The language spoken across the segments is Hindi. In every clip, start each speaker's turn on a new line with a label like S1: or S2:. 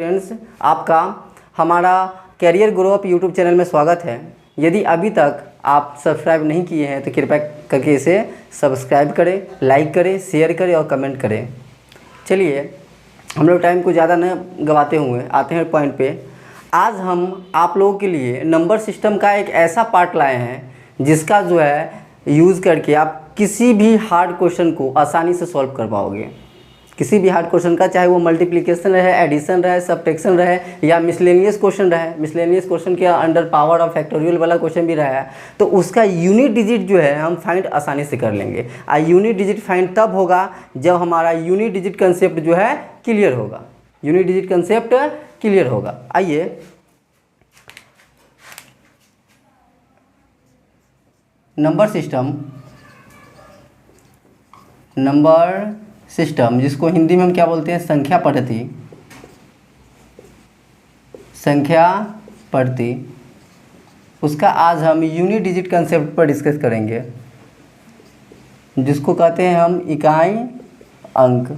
S1: फ्रेंड्स, आपका हमारा career grow up YouTube channel में स्वागत है। यदि अभी तक आप सब्सक्राइब नहीं किए हैं तो कृपया करके इसे सब्सक्राइब करें, लाइक करें, शेयर करें और कमेंट करें। चलिए हम लोग टाइम को ज़्यादा न गवाते हुए आते हैं पॉइंट पे। आज हम आप लोगों के लिए नंबर सिस्टम का एक ऐसा पार्ट लाए हैं जिसका जो है यूज़ करके आप किसी भी हार्ड क्वेश्चन को आसानी से सॉल्व कर पाओगे। किसी भी हार्ड क्वेश्चन का, चाहे वो मल्टीप्लिकेशन रहे, एडिशन रहे, सब्ट्रैक्शन रहे या मिसलेनियस क्वेश्चन रहे। मिसलेनियस क्वेश्चन के अंडर पावर और फैक्टोरियल वाला क्वेश्चन भी रहा है तो उसका यूनिट डिजिट जो है हम फाइंड आसानी से कर लेंगे। यूनिट डिजिट फाइंड तब होगा जब हमारा यूनिट डिजिट कंसेप्ट जो है क्लियर होगा। यूनिट डिजिट कंसेप्ट क्लियर होगा। आइए नंबर सिस्टम जिसको हिंदी में हम क्या बोलते हैं, संख्या पद्धति, उसका आज हम यूनिट डिजिट कंसेप्ट पर डिस्कस करेंगे जिसको कहते हैं हम इकाई अंक।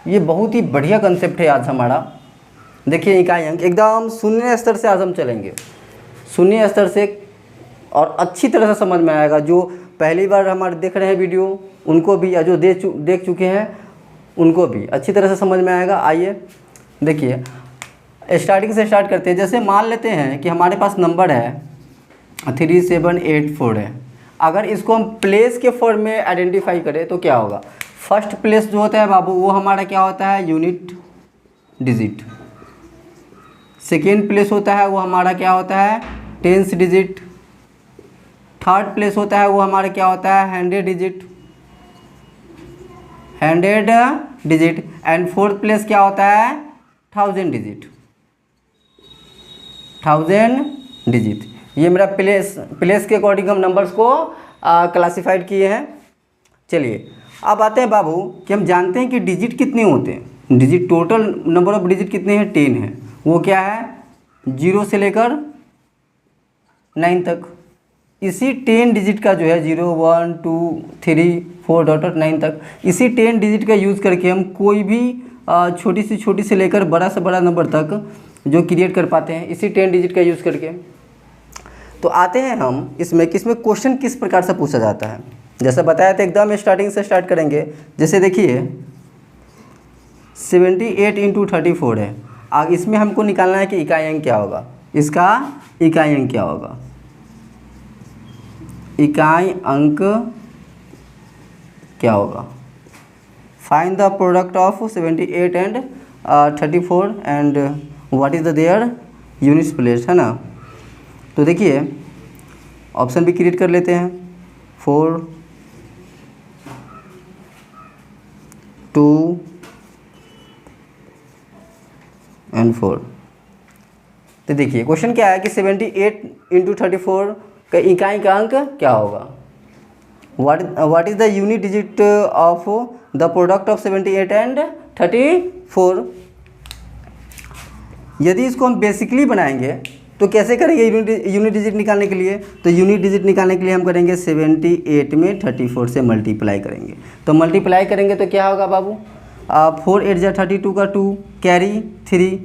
S1: ये बहुत ही बढ़िया कंसेप्ट है आज हमारा। देखिए इकाई अंक एकदम शून्य स्तर से आज हम चलेंगे, शून्य स्तर से, और अच्छी तरह से समझ में आएगा। जो पहली बार हमारे देख रहे हैं वीडियो उनको भी, या जो देख चुके हैं उनको भी अच्छी तरह से समझ में आएगा। आइए देखिए स्टार्टिंग से स्टार्ट करते हैं। जैसे मान लेते हैं कि हमारे पास नंबर है 3784 है। अगर इसको हम प्लेस के फॉर्म में आइडेंटिफाई करें तो क्या होगा। फर्स्ट प्लेस जो होता है बाबू वो हमारा क्या होता है, यूनिट डिजिट। सेकेंड प्लेस होता है वो हमारा क्या होता है, टेंस डिजिट। थर्ड प्लेस होता है वो हमारा क्या होता है, 100 डिजिट। एंड फोर्थ प्लेस क्या होता है, 1000 डिजिट। ये मेरा प्लेस के अकॉर्डिंग हम नंबर्स को क्लासिफाइड किए हैं। चलिए अब आते हैं बाबू कि हम जानते हैं कि डिजिट कितने होते हैं। Digit, total number of digit कितने हैं, 10 हैं। वो क्या है, 0 से लेकर 9 तक। इसी 10 डिजिट का जो है 0 1 2 3 4 डॉट 9 तक, इसी 10 डिजिट का यूज़ करके हम कोई भी छोटी से लेकर बड़ा से बड़ा नंबर तक जो क्रिएट कर पाते हैं इसी 10 डिजिट का यूज़ करके। तो आते हैं हम इसमें क्वेश्चन किस प्रकार से पूछा जाता है। जैसा बताया था एकदम स्टार्टिंग से स्टार्ट करेंगे। जैसे देखिए 78 × 34 है। इसमें हमको निकालना है कि इकाई अंक क्या होगा। इसका इकाई अंक क्या होगा, इकाई अंक क्या होगा। Find the product of 78 and 34 and what is the their units place, है ना। तो देखिए ऑप्शन भी क्रिएट कर लेते हैं। 4 2 एंड 4। तो देखिए क्वेश्चन क्या है कि 78 × 34 का इकाई का अंक क्या होगा। What is the unit digit of the product of 78 and 34। यदि इसको हम बेसिकली बनाएंगे तो कैसे करेंगे यूनिट डिजिट निकालने के लिए। तो यूनिट डिजिट निकालने के लिए हम करेंगे 78 में 34 से मल्टीप्लाई करेंगे। तो मल्टीप्लाई करेंगे तो क्या होगा बाबू, 4 8 जा 32 का 2 कैरी 3,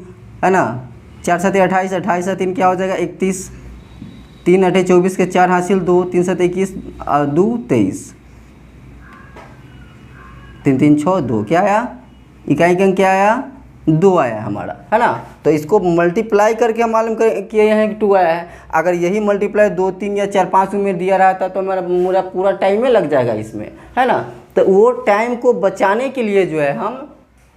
S1: है ना। 4 7 28, 28 से 3 क्या हो जाएगा 31, 3 8 24 के 4 हासिल 2, 3 7 21 2 23, 3 3 6 2, क्या आया, इकाई का अंक क्या आया, 2 आया हमारा, है ना। तो इसको मल्टीप्लाई करके हम मालूम किए हैं कि 2 आया है। अगर यही मल्टीप्लाई 2 3 या 4 5 में दिया रहता तो मेरा पूरा टाइम में लग जाएगा इसमें, है ना। तो वो टाइम को बचाने के लिए जो है हम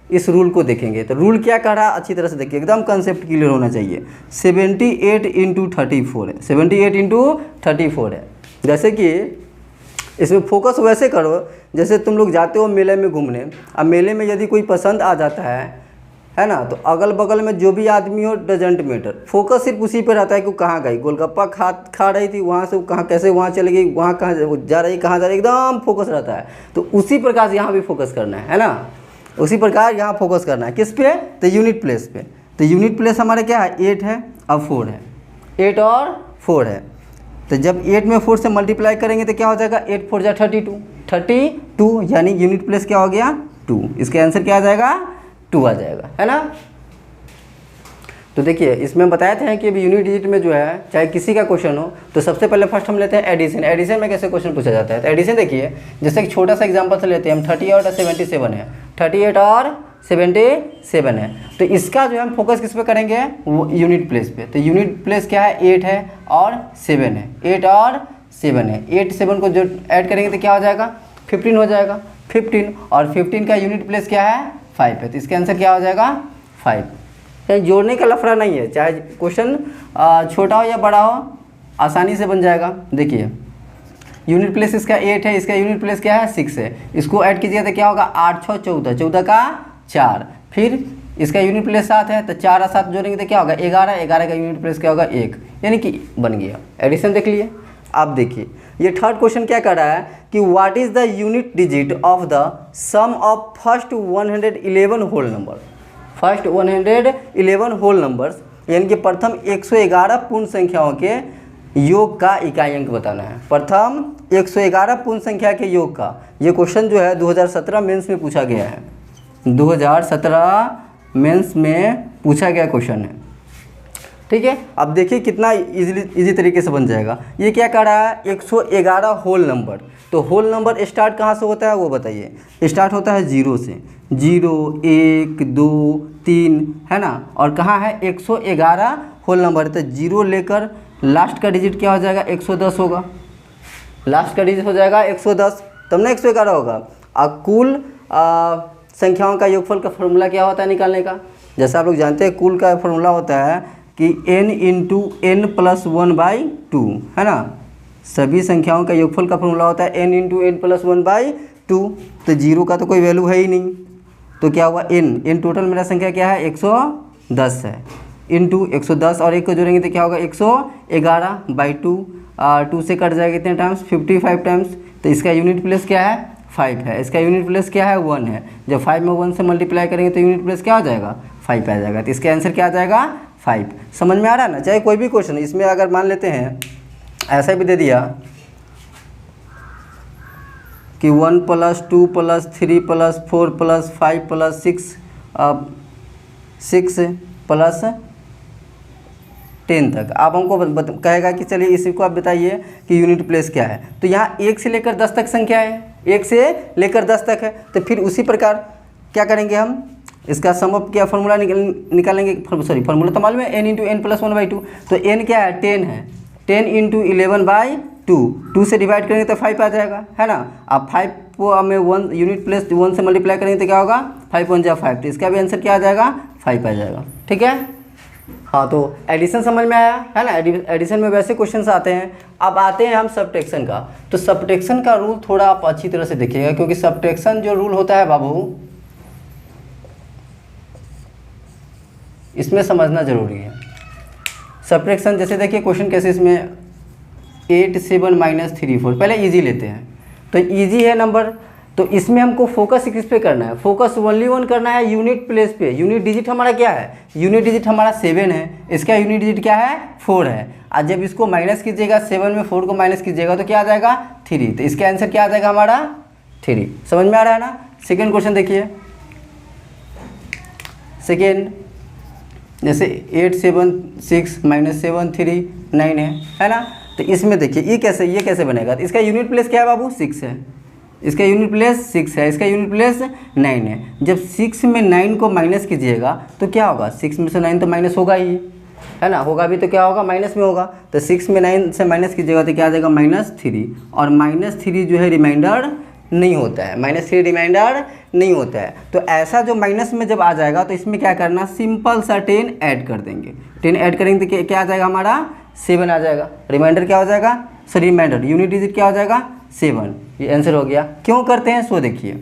S1: इस रूल को देखेंगे। तो रूल क्या कह रहा है अच्छी तरह से देखिए, एकदम कंसेप्ट क्लियर होना चाहिए। 78 × 34 है, 78 × 34 है। जैसे कि इसमें फोकस वैसे करो जैसे तुम लोग जाते हो मेले में घूमने। अब मेले में यदि कोई पसंद आ जाता है ना, तो अगल बगल में जो भी आदमी हो डजेंट मैटर, फोकस सिर्फ उसी पर रहता है कि कहाँ गई। गोलगप्पा खा रही थी, वहाँ से कहाँ कैसे वहाँ चली गई, वहाँ कहाँ जा रही, कहाँ जा रही, एकदम फोकस रहता है। तो उसी प्रकार से यहाँ भी फोकस करना है ना। उसी प्रकार यहाँ फोकस करना है किस पे, तो यूनिट प्लेस पे। तो यूनिट प्लेस हमारा क्या है, 8 है, अब 4 है, 8 और 4 है। तो जब 8 में 4 से मल्टीप्लाई करेंगे तो क्या हो जाएगा, 8 4 जा 32, 32, यानी यूनिट प्लेस क्या हो गया 2। इसका आंसर क्या आ जाएगा 2 आ जाएगा, है ना। तो देखिए इसमें बताए थे कि अभी यूनिट डिजिट में जो है चाहे किसी का क्वेश्चन हो तो सबसे पहले फर्स्ट हम लेते हैं एडिशन। एडिशन में कैसे क्वेश्चन पूछा जाता है, तो एडिशन देखिए जैसे कि छोटा सा एग्जांपल से लेते हैं हम 38 और 77 है, 38 और 77 है। तो इसका जो है हम फोकस किस पे करेंगे, वो यूनिट प्लेस पे। तो यूनिट प्लेस क्या है 8 है और 7 है, 8 और 7 है। 8 7 को जो ऐड करेंगे तो क्या हो जाएगा 15 हो जाएगा, 15 और 15 का यूनिट प्लेस क्या है 5 है। तो इसका आंसर क्या हो जाएगा 5। कहीं जोड़ने का लफड़ा नहीं है, चाहे क्वेश्चन छोटा हो या बड़ा हो आसानी से बन जाएगा। देखिए यूनिट प्लेस इसका 8 है, इसका यूनिट प्लेस क्या है 6 है। इसको ऐड कीजिए तो क्या होगा 8 6 14, 14 का 4, फिर इसका यूनिट प्लेस 7 है तो 4 और 7 जोड़ेंगे तो क्या होगा 11, 11 का यूनिट प्लेस क्या होगा 1, यानी कि बन गया एडिशन। देख लिए। आप देखिए ये थर्ड क्वेश्चन क्या कर रहा है कि what is the unit digit of the sum of first 111 whole number. First 111 whole numbers यानी कि प्रथम 111 पूर्ण संख्याओं के योग का इकाई अंक बताना है। प्रथम 111 पूर्ण संख्या के योग का ये क्वेश्चन जो है 2017 मेंस में पूछा गया है, 2017 मेंस में पूछा गया क्वेश्चन है, ठीक है। अब देखिए कितना इजी तरीके से बन जाएगा। ये क्या कर रहा है 111 होल नंबर, तो होल नंबर स्टार्ट कहाँ से होता है वो बताइए। स्टार्ट होता है 0 से, 0 1 2 3 है ना, और कहाँ है 111 होल नंबर है तो 0 लेकर लास्ट का डिजिट क्या हो जाएगा 110 होगा, लास्ट का डिजिट हो जाएगा 110, तब ना 111 होगा। और कुल संख्याओं का योगफल का फॉर्मूला क्या होता है निकालने का, जैसा आप लोग जानते हैं कुल का फॉर्मूला होता है कि n इंटू n प्लस 1/2 है ना। सभी संख्याओं का योगफल का फॉर्मूला होता है n इंटू n प्लस 1/2। तो 0 का तो कोई वैल्यू है ही नहीं, तो क्या हुआ n टोटल मेरा संख्या क्या है 110 है, इंटू 110 और 1 को जोड़ेंगे तो क्या होगा 111/2, 2 से कट जाएगा कितने टाइम्स 55 टाइम्स। तो इसका यूनिट प्लेस क्या है 5 है, इसका यूनिट प्लेस क्या है 1 है। जब 5 में 1 से मल्टीप्लाई करेंगे तो यूनिट प्लेस क्या हो जाएगा 5 आ जाएगा। तो इसका आंसर क्या आ जाएगा 5। समझ में आ रहा है ना। चाहे कोई भी क्वेश्चन इसमें अगर मान लेते हैं ऐसा भी दे दिया कि 1 + 2 + 3 + 4 + 5 + 6 + 10 तक, आप हमको कहेगा कि चलिए इसी को आप बताइए कि यूनिट प्लेस क्या है। तो यहाँ 1 से लेकर 10 तक संख्या है, 1 से लेकर 10 तक है, तो फिर उसी प्रकार क्या करेंगे हम इसका सम ऑफ क्या फॉर्मूला निकालेंगे। सॉरी फॉर्मूला तो मालूम है n इंटू n प्लस 1/2, तो n क्या है 10 है, 10 इंटू 11/2, 2 से डिवाइड करेंगे तो 5 आ जाएगा है ना। अब 5 को हमें 1 यूनिट प्लेस 1 से मल्टीप्लाई करेंगे तो क्या होगा 5 1 जा 5, तो इसका भी आंसर क्या आ जाएगा 5 आ जाएगा, ठीक है। हाँ तो एडिशन समझ में आया है ना। एडिशन में वैसे क्वेश्चंस आते हैं। अब आते हैं हम सब्ट्रैक्शन का। तो सब्ट्रैक्शन का रूल थोड़ा आप अच्छी तरह से देखिएगा, क्योंकि सब्ट्रैक्शन जो रूल होता है बाबू इसमें समझना ज़रूरी है। सब्ट्रैक्शन जैसे देखिए क्वेश्चन कैसे इसमें 8 7 - 3 4, पहले इजी लेते हैं। तो इजी है नंबर, तो इसमें हमको फोकस किस पे करना है, फोकस ओनली वन करना है यूनिट प्लेस पे। यूनिट डिजिट हमारा क्या है, यूनिट डिजिट हमारा 7 है, इसका यूनिट डिजिट क्या है 4 है। और जब इसको माइनस कीजिएगा 7 में 4 को माइनस कीजिएगा तो क्या आ जाएगा 3, तो इसका आंसर क्या आ जाएगा हमारा 3। समझ में आ रहा है ना। सेकेंड क्वेश्चन देखिए, सेकेंड जैसे 8 7 6 - 7 3 9 है ना। तो इसमें देखिए ये कैसे बनेगा, तो इसका यूनिट प्लेस क्या है बाबू 6 है, इसका यूनिट प्लेस 6 है, इसका यूनिट प्लेस 9 है। जब 6 में 9 को माइनस कीजिएगा तो क्या होगा, 6 में से 9 तो माइनस होगा ही है ना, होगा भी तो क्या होगा माइनस में होगा। तो 6 में 9 से माइनस कीजिएगा तो क्या आ जाएगा -3, और -3 जो है रिमाइंडर नहीं होता है, -3 रिमाइंडर नहीं होता है। तो ऐसा जो माइनस में जब आ जाएगा तो इसमें क्या करना, सिंपल सा 10 ऐड कर देंगे। 10 ऐड करेंगे तो क्या आ जाएगा हमारा 7 आ जाएगा। रिमाइंडर क्या हो जाएगा, सॉरी रिमाइंडर यूनिट डिजिट क्या हो जाएगा 7। ये आंसर हो गया। क्यों करते हैं सो देखिए,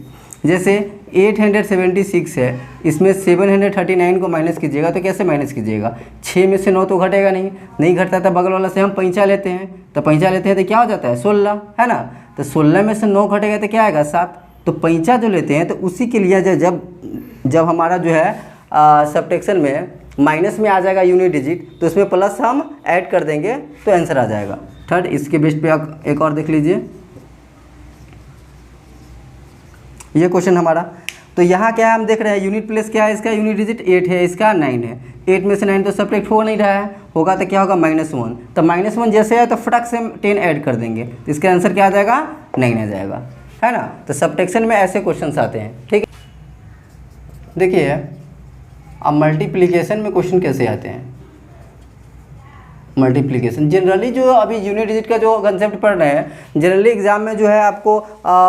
S1: जैसे 876 है, इसमें 739 को माइनस कीजिएगा तो कैसे माइनस कीजिएगा, 6 में से 9 तो घटेगा नहीं घटता था, बगल वाला से हम पैंचा लेते हैं, तो पैंचा लेते हैं तो क्या हो जाता है 16 है ना। तो 16 में से 9 घटेगा तो क्या आएगा 7, तो पैंचा जो लेते हैं तो उसी के लिए जब हमारा जो है सब्ट्रैक्शन में माइनस में आ जाएगा यूनिट डिजिट, तो उसमें प्लस हम ऐड कर देंगे तो आंसर आ जाएगा। थर्ड इसके बेस पे एक और देख लीजिए, ये क्वेश्चन हमारा। तो यहाँ क्या है हम देख रहे हैं यूनिट प्लेस क्या है इसका, यूनिट डिजिट 8 है, इसका 9 है। 8 में से 9 तो सब्ट्रैक्ट हो नहीं रहा है, होगा तो क्या होगा -1। तो -1 जैसे है तो फटक से हम 10 ऐड कर देंगे, तो इसका आंसर क्या आ जाएगा, 9 आ जाएगा, है ना। तो सब्ट्रैक्शन में ऐसे क्वेश्चन आते हैं, ठीक है। देखिए अब मल्टीप्लिकेशन में क्वेश्चन कैसे आते हैं। मल्टीप्लिकेशन जनरली जो अभी यूनिट डिजिट का जो कंसेप्ट पढ़ रहे हैं, जनरली एग्जाम में जो है आपको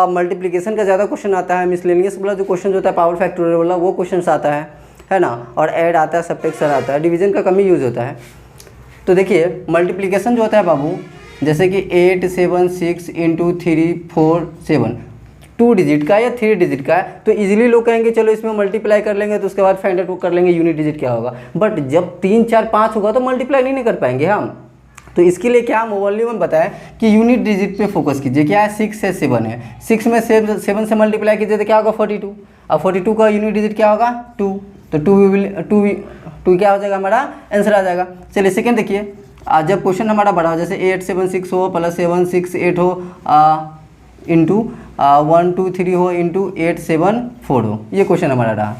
S1: मल्टीप्लिकेशन का ज़्यादा क्वेश्चन आता है। मिसलेनियस वाला जो क्वेश्चन होता है पावर फैक्टोरियल वाला वो क्वेश्चन आता है ना। और ऐड आता है, सब्ट्रैक्शन आता है, डिवीजन का कम ही यूज़ होता है। तो देखिए मल्टीप्लिकेशन जो होता है बाबू, जैसे कि 8 7 6 × 3 4 7, 2 डिजिट का या 3 डिजिट का है, तो इजीली लोग कहेंगे चलो इसमें मल्टीप्लाई कर लेंगे, तो उसके बाद फाइंड आउट कर लेंगे यूनिट डिजिट क्या होगा। बट जब 3 4 5 होगा तो मल्टीप्लाई नहीं कर पाएंगे हम। तो इसके लिए क्या हम ओनली में बताएं कि यूनिट डिजिट पे फोकस कीजिए। क्या है, 6 से 7 है, 6 में 7 से मल्टीप्लाई कीजिए तो क्या होगा 42। अब 42 का यूनिट डिजिट क्या होगा 2, तो 2 क्या हो जाएगा हमारा आंसर आ जाएगा। चलिए सेकेंड देखिए, जब क्वेश्चन हमारा बड़ा हो, जैसे 8 7 6 हो प्लस 7 6 8 हो इंटू 1 2 3 हो इंटू 8 7 4 हो, ये क्वेश्चन हमारा रहा।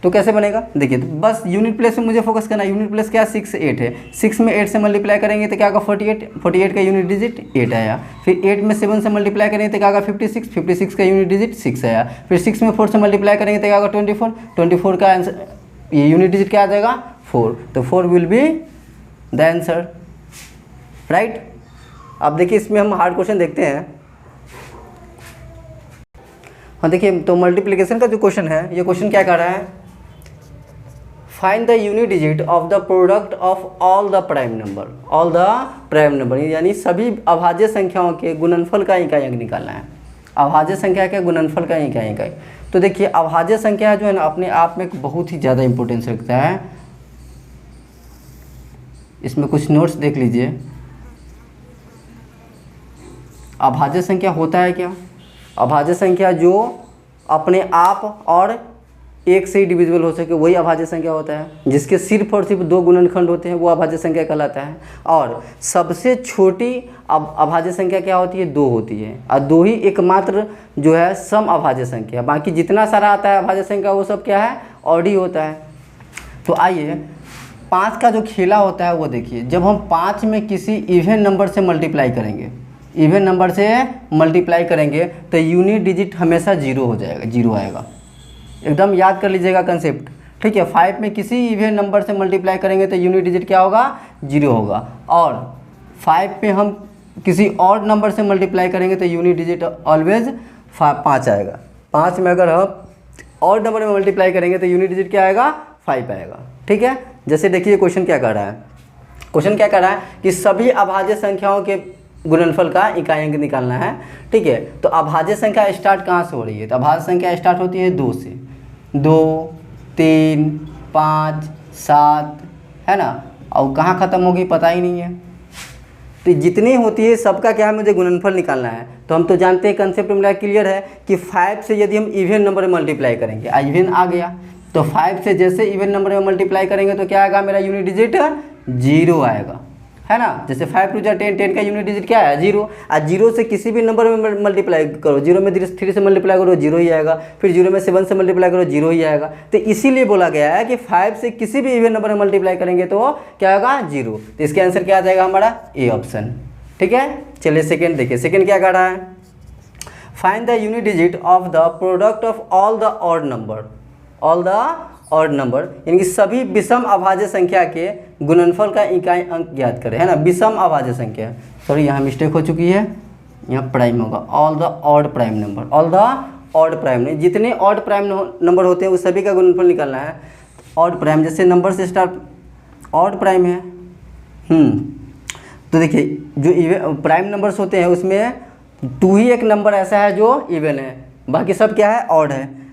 S1: तो कैसे बनेगा, देखिए तो बस यूनिट प्लेस में मुझे फोकस करना है। यूनिट प्लेस क्या है, 6 से 8 है, 6 में 8 से मल्टीप्लाई करेंगे तो क्या होगा 48, 48 का यूनिट डिजिट 8 आया। फिर 8 में 7 से मल्टीप्लाई करेंगे तो क्या होगा 56, 56 का यूनिट डिजिट 6 आया। फिर 6 में 4 से मल्टीप्लाई करेंगे तो क्या होगा 24, 24 का आंसर ये यूनिट डिजिट क्या आ जाएगा 4, तो 4 will be the answer, right. अब देखिए इसमें हम हार्ड क्वेश्चन देखते हैं। हाँ देखिए, तो मल्टीप्लिकेशन का जो क्वेश्चन है, ये क्वेश्चन क्या कर रहा है, find the unit digit of the product of all the prime number, all the prime number, यानी सभी अभाज्य संख्याओं के गुणनफल का इकाई अंक निकालना है। अभाज्य संख्या के गुणनफल का इकाई अंक। तो देखिए अभाज्य संख्या जो है ना अपने आप में बहुत ही ज़्यादा इंपॉर्टेंस रखता है। इसमें कुछ नोट्स देख लीजिए। अभाज्य संख्या होता है क्या, अभाज्य संख्या जो अपने आप और एक से ही डिविजिबल हो सके वही अभाज्य संख्या होता है। जिसके सिर्फ और सिर्फ 2 गुणनखंड होते हैं वो अभाज्य संख्या कहलाता है। और सबसे छोटी अभाज्य संख्या क्या होती है, 2 होती है। और 2 ही एकमात्र जो है सम अभाज्य संख्या, बाकी जितना सारा आता है अभाज्य संख्या वो सब क्या है, ऑड ही होता है। तो आइए 5 का जो खेला होता है वो देखिए, जब हम 5 में किसी इवन नंबर से मल्टीप्लाई करेंगे, इवन नंबर से मल्टीप्लाई करेंगे तो यूनिट डिजिट हमेशा 0 हो जाएगा, 0 आएगा। एकदम याद कर लीजिएगा कंसेप्ट, ठीक है। 5 में किसी इवन नंबर से मल्टीप्लाई करेंगे तो यूनिट डिजिट क्या होगा, 0 होगा। और 5 पे हम किसी और नंबर से मल्टीप्लाई करेंगे तो यूनिट डिजिट ऑलवेज 5 आएगा। 5 में अगर हम और नंबर में मल्टीप्लाई करेंगे तो यूनिट डिजिट क्या आएगा, 5 आएगा, ठीक है। जैसे देखिए क्वेश्चन क्या कर रहा है, क्वेश्चन क्या कर रहा है कि सभी अभाज्य संख्याओं के गुणनफल का इकाई अंक निकालना है, ठीक है। तो अभाज्य संख्या स्टार्ट कहाँ से हो रही है, तो अभाज्य संख्या स्टार्ट होती है 2 से, 2 3 5 7, है ना। और कहाँ ख़त्म होगी पता ही नहीं है। तो जितनी होती है सबका क्या है, मुझे गुणनफल निकालना है। तो हम तो जानते हैं कंसेप्ट मेरा क्लियर है कि 5 से यदि हम इवन नंबर में मल्टीप्लाई करेंगे, इवन आ गया तो 5 से जैसे इवन नंबर में मल्टीप्लाई करेंगे तो क्या आएगा, मेरा यूनिट डिजिट 0 आएगा, है ना। जैसे 5 2 10, 10 का यूनिट डिजिट क्या है 0। और 0 से किसी भी नंबर में मल्टीप्लाई करो, 0 में 3 से मल्टीप्लाई करो 0 ही आएगा, फिर 0 में 7 से मल्टीप्लाई करो 0 ही आएगा। तो इसीलिए बोला गया है कि 5 से किसी भी इवन नंबर में मल्टीप्लाई करेंगे तो क्या होगा 0। तो इसके आंसर क्या आ जाएगा हमारा, ए ऑप्शन, ठीक है। चलिए सेकेंड देखिए, सेकेंड क्या कर रहा है, find the unit digit of the product of all the odd number, all the odd number, यानी कि सभी विषम अभाज्य संख्या के गुणनफल का इकाई अंक ज्ञात करें, है ना। विषम अभाज्य संख्या, सॉरी यहाँ मिस्टेक हो चुकी है, यहाँ प्राइम होगा, all the odd prime number, all the odd prime नहीं, जितने ऑड प्राइम नंबर होते हैं उस सभी का गुणनफल निकालना है। ऑड प्राइम जैसे नंबर से स्टार्ट ऑड प्राइम है, तो देखिए जो प्राइम नंबर्स होते हैं उसमें 2 ही एक नंबर ऐसा है जो इवन है, बाकी सब क्या है, ऑड है।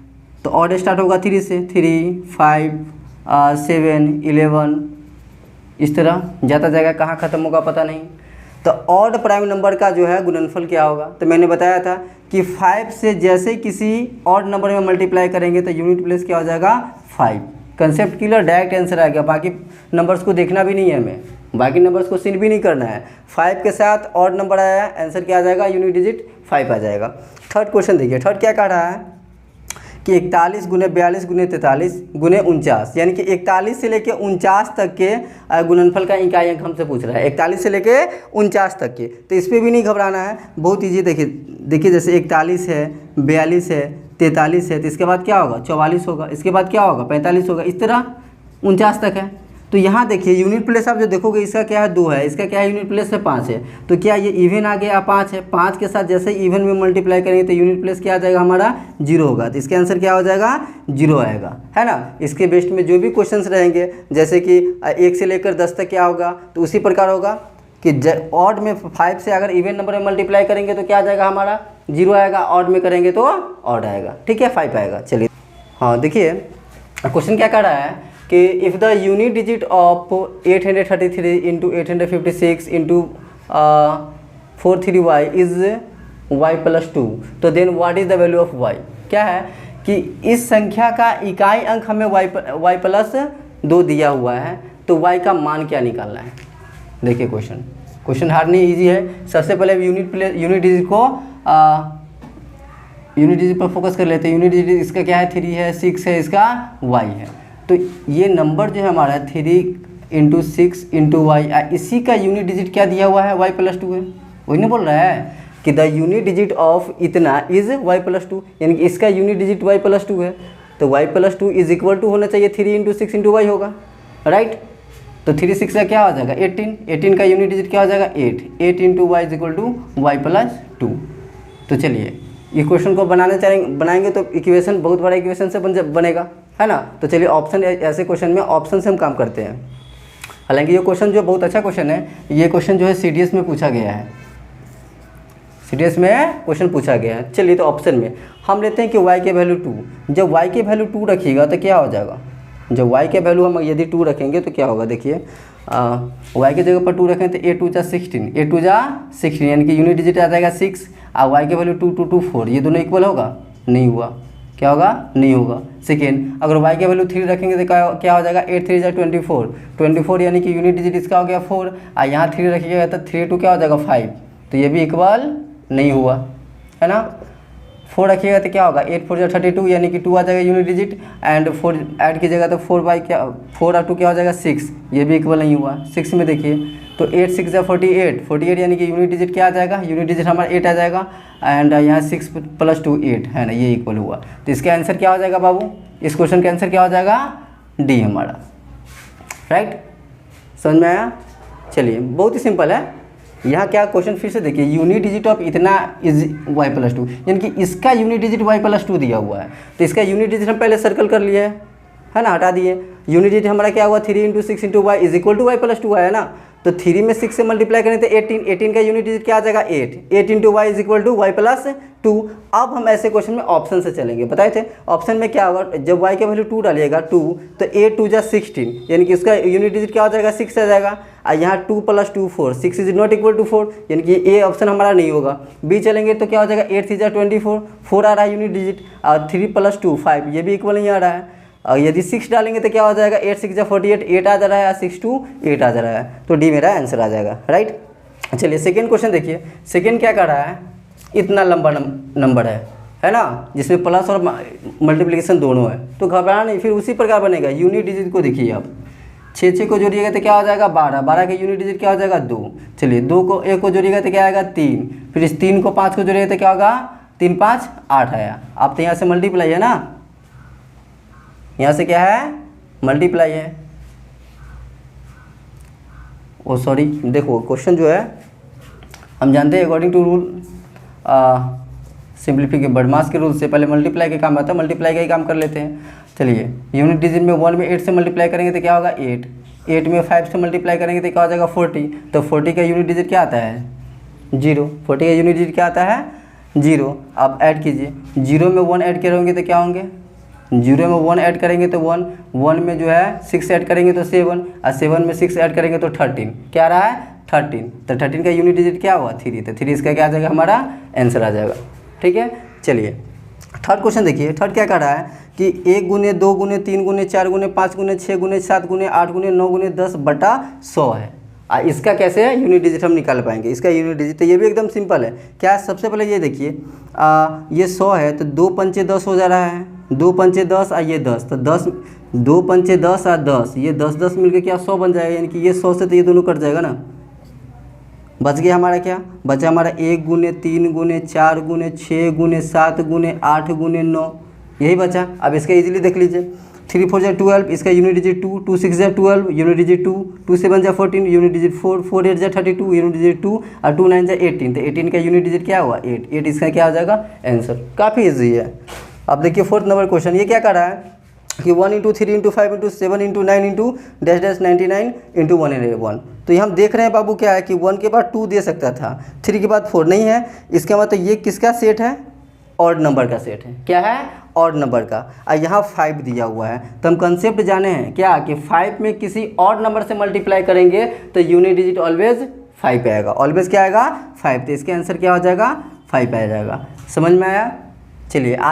S1: तो ऑड स्टार्ट होगा 3 से, 3 5 7 11, इस तरह जाता जाएगा, कहाँ ख़त्म होगा पता नहीं। तो ऑड प्राइम नंबर का जो है गुणनफल क्या होगा, तो मैंने बताया था कि 5 से जैसे किसी ऑड नंबर में मल्टीप्लाई करेंगे तो यूनिट प्लेस क्या हो जाएगा 5। कंसेप्ट क्लियर, डायरेक्ट आंसर आ गया, बाकी नंबर्स को देखना भी नहीं है हमें, बाकी नंबर्स को सीन भी नहीं करना है। 5 के साथ ऑड नंबर आया, आंसर क्या आ जाएगा, यूनिट डिजिट 5 आ जाएगा। थर्ड क्वेश्चन देखिए, थर्ड क्या कह रहा है कि 41 गुने 42 गुने 43 गुने 49, यानी कि 41 से लेके 49 तक के गुणनफल का इकाई अंक हमसे पूछ रहा है, 41 से लेके 49 तक के। तो इस पर भी नहीं घबराना है, बहुत ईजी। देखिए जैसे 41 है, 42 है, 43 है, तो इसके बाद क्या होगा, 44 होगा, इसके बाद क्या होगा, 45 होगा, इस तरह 49 तक है। तो यहाँ देखिए यूनिट प्लेस आप जो देखोगे, इसका क्या है 2 है, इसका क्या है यूनिट प्लेस है 5 है। तो क्या ये इवन आ गया, 5 है, 5 के साथ जैसे ही इवन में मल्टीप्लाई करेंगे तो यूनिट प्लेस क्या आ जाएगा हमारा, 0 होगा। तो इसका आंसर क्या हो जाएगा, 0 आएगा, है ना। इसके बेस्ड में जो भी क्वेश्चंस रहेंगे, जैसे कि 1 से लेकर 10 तक क्या होगा, तो उसी प्रकार होगा कि ऑड में 5 से अगर इवन नंबर में मल्टीप्लाई करेंगे तो क्या आ जाएगा हमारा, 0 आएगा, ऑड में करेंगे तो ऑड आएगा, ठीक है, 5 आएगा। चलिए हाँ देखिए क्वेश्चन क्या कर रहा है कि if the unit digit of 833 into 856 into 43y is y plus 2, तो then what is the value of y। क्या है कि इस संख्या का इकाई अंक हमें y प्लस 2 दिया हुआ है, तो y का मान क्या निकालना है। देखिए क्वेश्चन हार्ड नहीं, ईजी है। सबसे पहले यूनिट डिजिट पर फोकस कर लेते हैं। यूनिट डिजिट इसका क्या है, 3 है, 6 है, इसका y है। तो ये नंबर जो है हमारा 3 इंटू 6 इंटू वाई, इसी का यूनिट डिजिट क्या दिया हुआ है, y प्लस 2 है। वही नहीं बोल रहा है कि द यूनिट डिजिट ऑफ इतना इज़ y प्लस 2, यानी कि इसका यूनिट डिजिट y प्लस 2 है। तो y plus 2 is equal to होना चाहिए 3 इंटू 6 इंटू वाई होगा, राइट। तो 3 6 का क्या हो जाएगा, 18 का यूनिट डिजिट क्या हो जाएगा, 8 into y is equal to y plus 2। तो चलिए ये क्वेश्चन को बनाएंगे तो इक्वेशन बहुत बड़ा इक्वेशन से बनेगा, है ना। तो चलिए ऑप्शन, ऐसे क्वेश्चन में ऑप्शन से हम काम करते हैं। हालांकि ये क्वेश्चन जो बहुत अच्छा क्वेश्चन है, ये क्वेश्चन जो है CDS में पूछा गया है, CDS में क्वेश्चन पूछा गया है। चलिए तो ऑप्शन में हम लेते हैं कि y के वैल्यू 2। जब y के वैल्यू 2 रखिएगा तो क्या हो जाएगा, जब y के वैल्यू हम यदि 2 रखेंगे तो क्या होगा, देखिए y की जगह पर 2 रखें तो 8 2 जा 16, यानी कि यूनिट डिजिट आ जाएगा 6, और y के वैल्यू 2 2 2 4, ये दोनों इक्वल होगा, नहीं हुआ, क्या होगा, नहीं होगा। सेकेंड, अगर y के वैल्यू 3 रखेंगे तो क्या हो जाएगा, 8 3 जा 24, यानी कि यूनिट डिजिट इसका हो गया 4, और यहाँ 3 रखिएगा तो 3 2 क्या हो जाएगा 5, तो ये भी इक्वल नहीं हुआ, है ना। 4 रखिएगा तो क्या होगा, 8 4 जा 32, यानी कि 2 आ जाएगा यूनिट डिजिट, एंड 4 ऐड कीजिएगा तो 4 और 2 क्या हो जाएगा 6, ये भी इक्वल नहीं हुआ। 6 में देखिए तो 8 6 जा 48, यानी कि यूनिट डिजिट क्या आ जाएगा, यूनिट डिजिट हमारा 8 आ जाएगा, एंड यहाँ 6 प्लस 2 8, है ना, ये इक्वल हुआ। तो इसका आंसर क्या हो जाएगा बाबू, इस क्वेश्चन का आंसर क्या हो जाएगा, डी हमारा, राइट। समझ में आया। चलिए बहुत ही सिंपल है। यहाँ क्या क्वेश्चन फिर से देखिए, यूनिट डिजिट ऑफ इतना इज y प्लस 2, यानी कि इसका यूनिट डिजिट y प्लस 2 दिया हुआ है, तो इसका यूनिट डिजिट हम पहले सर्कल कर लिए है ना, हटा दिए। यूनिट डिजिट हमारा क्या हुआ, 3 into 6 into y is equal to y plus 2 है ना। तो 3 में 6 से मल्टीप्लाई करें तो 18 का यूनिट डिजिट क्या आ जाएगा, 8 into y is equal to y plus 2। अब हम ऐसे क्वेश्चन में ऑप्शन से चलेंगे, बताए थे ऑप्शन में क्या होगा, जब y का वैल्यू 2 डालिएगा 2, तो 8 2 जा 16, यानी कि इसका यूनिट डिजिट क्या हो जाएगा, 6 आ जाएगा, और यहाँ 2 plus 2 4, 6 is not equal to 4, यानी कि ए ऑप्शन हमारा नहीं होगा। बी चलेंगे तो क्या हो जाएगा, 8 3 जा 24, 4 आ रहा है यूनिट डिजिट, और 3 प्लस 2 5, ये भी इक्वल नहीं आ रहा है। और यदि 6 डालेंगे तो क्या हो जाएगा, 8 6 जा 48, 8 आ जा रहा है, 6 2 8 आ जा रहा है, तो डी मेरा आंसर आ जाएगा, राइट। चलिए सेकेंड क्वेश्चन देखिए, सेकेंड क्या कर रहा है, इतना लंबा नंबर है ना, जिसमें प्लस और मल्टीप्लिकेशन दोनों है, तो घबराना नहीं, फिर उसी प्रकार बनेगा। यूनिट डिजिट को देखिए आप, 6 को जोड़िएगा तो क्या हो जाएगा 12 का यूनिट डिजिट क्या हो जाएगा 2। चलिए 2 को 1 को जोड़िएगा तो क्या आएगा 3, फिर इस 3 को 5 को जोड़िएगा तो क्या होगा 3 5 8 आया। आप तो यहाँ से मल्टीप्लाई है ना, यहाँ से क्या है मल्टीप्लाई है। ओ सॉरी, देखो क्वेश्चन जो है हम जानते हैं अकॉर्डिंग टू रूल सिंप्लीफिकेशन बड़मास के रूल से पहले मल्टीप्लाई का काम आता है, मल्टीप्लाई का ही काम कर लेते हैं। चलिए यूनिट डिजिट में 1 में 8 से मल्टीप्लाई करेंगे तो क्या होगा 8 में 5 से मल्टीप्लाई करेंगे तो क्या हो जाएगा 40, तो 40 का यूनिट डिजिट क्या आता है 0, 40 का यूनिट डिजिट क्या आता है 0। अब ऐड कीजिए, 0 में 1 ऐड करेंगे तो क्या होंगे, 0 में 1 ऐड करेंगे तो 1 में जो है 6 ऐड करेंगे तो 7, और 7 में 6 ऐड करेंगे तो 13, क्या आ रहा है 13, तो 13 का यूनिट डिजिट क्या हुआ 3, तो 3 इसका क्या आ जाएगा हमारा आंसर आ जाएगा, ठीक है। चलिए थर्ड क्वेश्चन देखिए, थर्ड क्या कर रहा है कि 1 गुने 2 गुने 3 गुने 4 गुने 5 गुने 6 गुने 7 गुने 8 गुने 9 गुने 10 बटा 100 है। इसका कैसे है यूनिट डिजिट हम निकाल पाएंगे, इसका यूनिट डिजिट। तो ये भी एकदम सिंपल है। क्या है, सबसे पहले ये देखिए ये 100 है तो 2 पंचे 10 हो जा रहा है, 2 पंचे 10 और ये 10, तो 10 2 पंचे 10 और 10, ये 10 मिलकर क्या 100 बन जाएगा, यानी कि ये 100 से तो ये दोनों कट जाएगा ना। बच गया हमारा क्या, बचा हमारा 1 गुने 3 गुने 4 गुने 6 गुने 7 गुने 8 गुने 9, यही बचा। अब इसका इजीली देख लीजिए, 3 4 जा 12, इसका यूनिट डिजिट 2, 2 6 जा 12, यूनिट डिजिट 2, 2 7 जा 14, यूनिट डिजिट 4, 4 8 जा 32, यूनिट डिजिट 2 और 2 9 जा 18, तो 18 का यूनिट डिजिट क्या हुआ 8, 8 इसका क्या हो जाएगा आंसर। काफ़ी ईजी है। अब देखिए 4th नंबर क्वेश्चन, ये क्या कर रहा है कि 1 × 3 × 5 × 7 × 9 × -99 × 1 तो ये हम देख रहे हैं बाबू क्या है कि 1 के बाद 2 दे सकता था, 3 के बाद 4 नहीं है, इसका मतलब ये किसका सेट है, ऑड नंबर का सेट है। क्या है, ऑड नंबर का। और यहाँ 5 दिया हुआ है, तो हम कंसेप्ट जाने हैं क्या कि 5 में किसी ऑड नंबर से मल्टीप्लाई करेंगे तो यूनिट डिजिट ऑलवेज 5 आएगा, ऑलवेज क्या आएगा 5, तो इसका आंसर क्या हो जाएगा 5 आ जाएगा। समझ में आया। चलिए आज